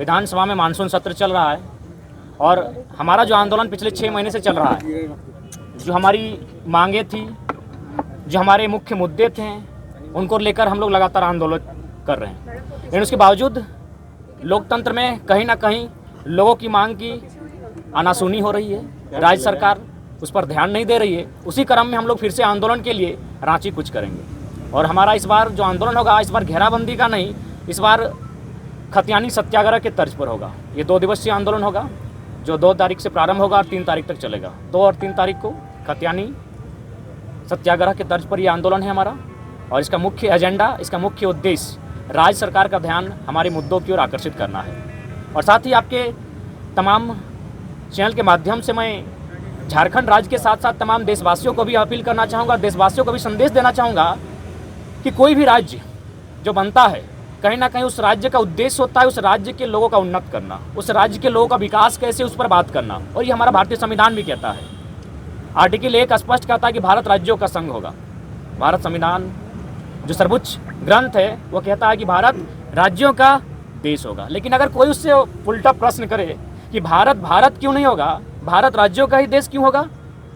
विधानसभा में मानसून सत्र चल रहा है और हमारा जो आंदोलन पिछले 6 महीने से चल रहा है, जो हमारी मांगे थी, जो हमारे मुख्य मुद्दे थे, उनको लेकर हम लोग लगातार आंदोलन कर रहे हैं। लेकिन उसके बावजूद लोकतंत्र में कहीं ना कहीं लोगों की मांग की आनासुनी हो रही है। राज्य सरकार उस पर ध्यान नहीं दे रही है। उसी क्रम में हम लोग फिर से आंदोलन के लिए रांची कूच करेंगे और हमारा इस बार जो आंदोलन होगा, इस बार घेराबंदी का नहीं, इस बार खतियानी सत्याग्रह के तर्ज पर होगा। ये 2 दिवसीय आंदोलन होगा जो 2 तारीख से प्रारंभ होगा और 3 तारीख तक चलेगा। 2 और 3 तारीख को खतियानी सत्याग्रह के तर्ज पर ये आंदोलन है हमारा और इसका मुख्य एजेंडा, इसका मुख्य उद्देश्य राज्य सरकार का ध्यान हमारे मुद्दों की ओर आकर्षित करना है। और साथ ही आपके तमाम चैनल के माध्यम से मैं झारखंड राज्य के साथ साथ तमाम देशवासियों को भी अपील करना चाहूँगा, देशवासियों को भी संदेश देना चाहूँगा कि कोई भी राज्य जो बनता है, कहीं ना कहीं उस राज्य का उद्देश्य होता है उस राज्य के लोगों का उन्नत करना, उस राज्य के लोगों का विकास कैसे, उस पर बात करना। और ये हमारा भारतीय संविधान भी कहता है। आर्टिकल 1 स्पष्ट कहता है कि भारत राज्यों का संघ होगा। भारत संविधान जो सर्वोच्च ग्रंथ है वो कहता है कि भारत राज्यों का देश होगा। लेकिन अगर कोई उससे उल्टा प्रश्न करे कि भारत भारत क्यों नहीं होगा, भारत राज्यों का ही देश क्यों होगा,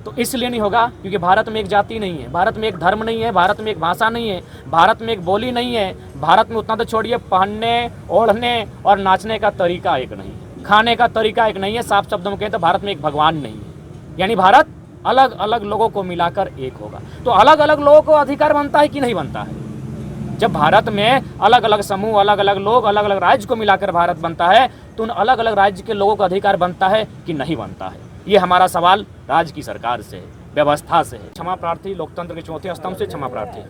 तो इसलिए नहीं होगा क्योंकि भारत में एक जाति नहीं है, भारत में एक धर्म नहीं है, भारत में एक भाषा नहीं है, भारत में एक बोली नहीं है, भारत में उतना तो छोड़िए पहनने, ओढ़ने और नाचने का तरीका एक नहीं है, खाने का तरीका एक नहीं है। साफ शब्दों में कहें तो भारत में एक भगवान नहीं है। यानी भारत अलग अलग लोगों को मिलाकर एक होगा। तो अलग अलग लोगों को अधिकार बनता है कि नहीं बनता है? जब भारत में अलग अलग समूह, अलग अलग लोग, अलग अलग राज्य को मिलाकर भारत बनता है तो उन अलग अलग राज्य के लोगों का अधिकार बनता है कि नहीं बनता है? ये हमारा सवाल राज्य की सरकार से है, व्यवस्था से है। क्षमा प्रार्थी, लोकतंत्र के चौथे स्तंभ से क्षमा प्रार्थी।